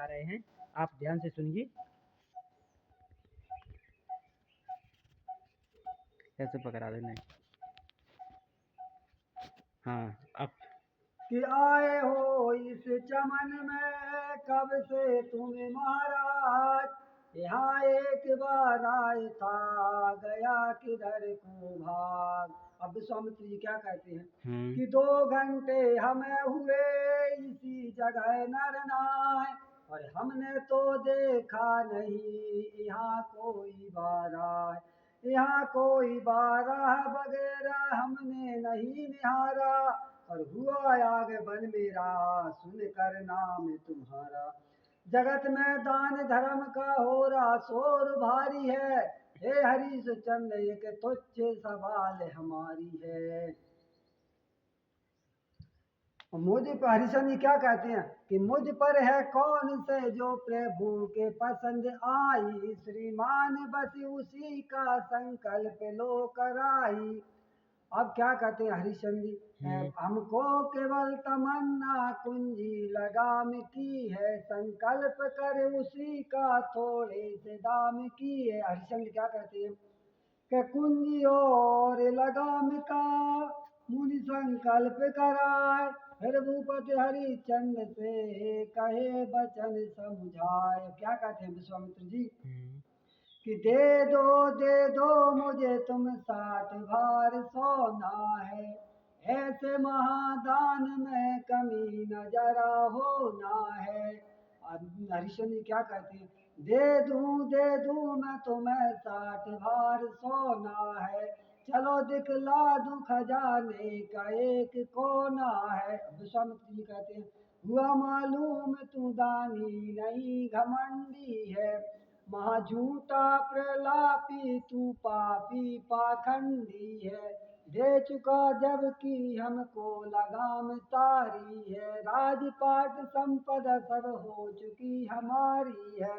जा रहे हैं, आप ध्यान से सुनिए। ऐसे पकड़ा देना। हाँ, अब कि आए हो इस चमन में कब से तुम महाराज, यहाँ एक बार आए था गया किधर को भाग। अब विश्वामित्र जी क्या कहते हैं कि 2 घंटे हमें हुए इसी जगह नर नाय, और हमने तो देखा नहीं यहाँ कोई बाराय, यहाँ कोई बारह वगैरह हमने नहीं निहारा, और हुआ आग बन मेरा सुन कर नाम तुम्हारा। जगत में दान धर्म का हो रहा शोर भारी है, हे हरीश चंद एक तुच्छ सवाल हमारी है। मुझ पर हरिशन जी क्या कहते हैं कि मुझ पर है कौन से जो प्रभु के पसंद आई, श्रीमान बस उसी का संकल्प लो कराई। अब क्या कहते हैं हरिश्चंद्र जी, हमको केवल तमन्ना कुंजी लगाम की है, संकल्प कर उसी का थोड़े से दाम की है। हरिश्चंद्र क्या कहते हैं कि कुंजी और लगाम का मुनि संकल्प कराए, फिर भूपति हरिश्चंद्र से कहे वचन समझाए। क्या कहते हैं विश्वामित्र जी कि दे दो मुझे तुम 60 भार सोना है, ऐसे महादान में कमी न जरा होना है। हरिश्चंद्र जी क्या कहते हैं, दे दूं मैं तुम्हें 60 भार सोना है, चलो दिखला दूं खजाने का एक कोना है। विश्वामित्र जी कहते हैं हुआ मालूम तू दानी नहीं घमंडी है, महाझूठा प्रलापी तू पापी पाखंडी है, दे चुका जबकि हमको लगाम तारी है, राजपाट संपदा सब हो चुकी हमारी है,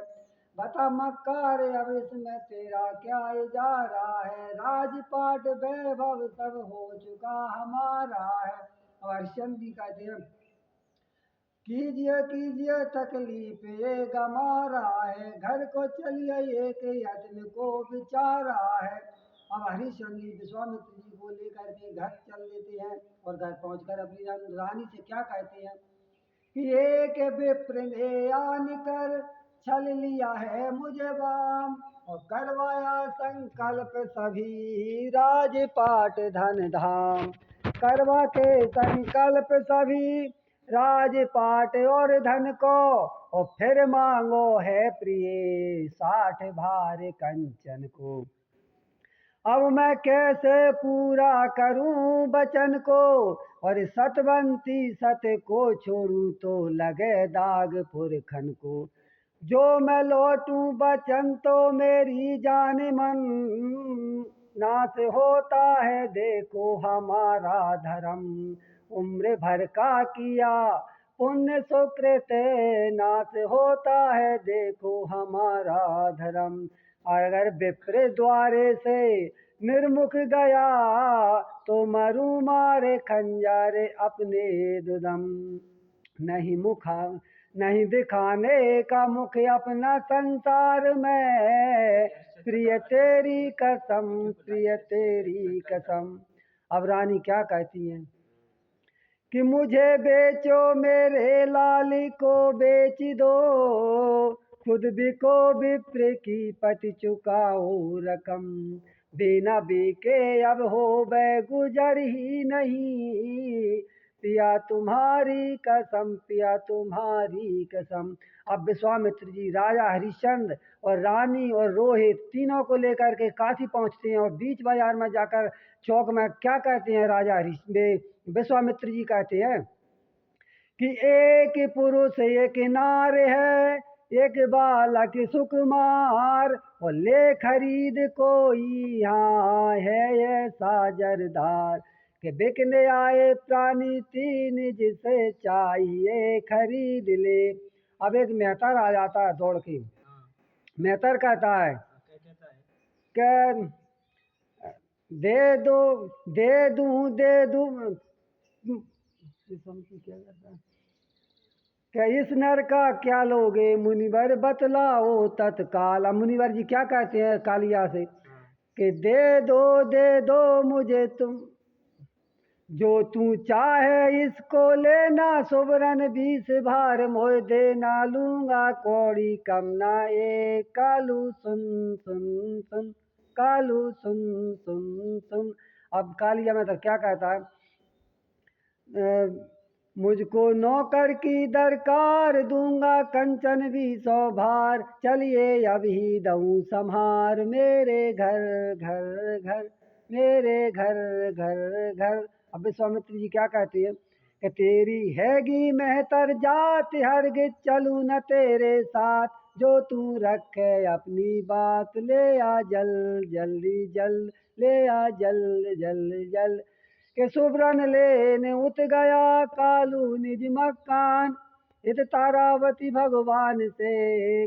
बता मक्कार अब इसमें तेरा क्या इजारा है, राजपाट वैभव सब हो चुका हमारा है। और हरिश्चंद्र जी कहते हैं कीजिए कीजिए तकलीफ ये गमारा है, घर को चलिए एक यत्न को बिचारा है। अब हरिश्चंद्र जी विश्वामित्र जी को लेकर के घर चल देते हैं और घर पहुंचकर अपनी रानी से क्या कहते हैं कि एक विप्र ने आन कर छल लिया है मुझे वाम, और करवाया संकल्प सभी राजपाट धन धाम, करवा के संकल्प सभी राजपाट और धन को, और फिर मांगो है प्रिय 60 भार कंचन को। अब मैं कैसे पूरा करूं बचन को, और सतवंती सत को छोड़ूं तो लगे दाग पुरखन को, जो मैं लौटूं बचन तो मेरी जान मन, नाश होता है देखो हमारा धर्म, उम्र भर का किया पुण्य सुकृत नाश होता है देखो हमारा धर्म, अगर विप्र द्वारे से निर्मुख गया तो मरु मारे खंजर अपने दुदम, नहीं दिखाने का मुख अपना संसार में, प्रिय तेरी कसम प्रिय तेरी कसम। अब रानी क्या कहती हैं कि मुझे बेचो मेरे लाल को बेच दो, खुद बिको विप्र की पति चुकाओ रकम, बिना बिके अब हो बे गुजर ही नहीं, पिया तुम्हारी कसम पिया तुम्हारी कसम। अब विश्वामित्र जी राजा हरिश्चंद्र और रानी और रोहित तीनों को लेकर के काशी पहुंचते हैं, और बीच बाजार में जाकर चौक में क्या कहते हैं राजा विश्वामित्र जी कहते हैं कि एक पुरुष एक नार है, एक बालक सुकुमार, और ले खरीद कोई यहाँ है ऐसा जरदार, के बिकने आए प्राणी तीन जिसे चाहिए खरीद ले। अब एक मेहतर आ जाता है दौड़ के, मेहतर कहता है कि दे दूं क्या करता है क्या इस नर का क्या लोगे मुनिवर बतलाओ तत्काल। अब मुनिवर जी क्या कहते हैं कालिया से कि दे दो मुझे तुम जो तू चाहे इसको लेना सुबरन 20 भार मोह देना लूंगा कौड़ी कम ना ए कालू सुन सुन सुन कालू सुन सुन सुन। अब कालिया मतलब क्या कहता है मुझको नौकर की दरकार दूंगा कंचन भी 100 भार चलिए अभी दऊं संहार मेरे घर घर घर मेरे घर घर घर। अब विश्वामित्र जी क्या कहते हैं कि तेरी हैगी मेहतर जात हरगिज चलूं न तेरे साथ जो तू रखे अपनी बात ले आ जल जल्दी जल ले आ जल जल जल के सुब्रन लेने उत गया कालू निज मकान इत तारावती भगवान से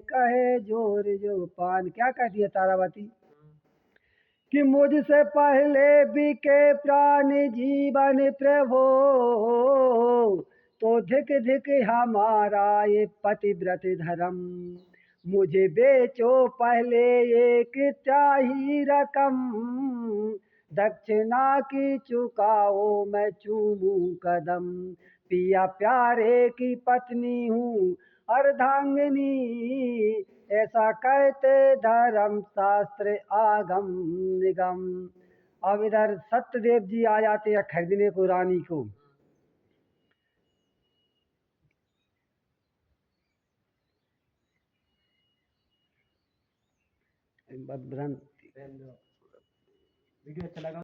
कहे जोर जो पान। क्या कहती है तारावती कि मुझसे पहले बिके प्राण जीवन प्रभो तो धिक धिक हमारा ये पतिव्रत धर्म मुझे बेचो पहले एक त्याही रकम दक्षिणा की चुकाओ मैं चूमू कदम पिया प्यारे की पत्नी हूँ अर्धांगिनी ऐसा कहते धर्म शास्त्र आगम निगम। अब इधर सत्यदेव जी आ जाते हैं खरीदने को रानी को। वीडियो अच्छा लगा।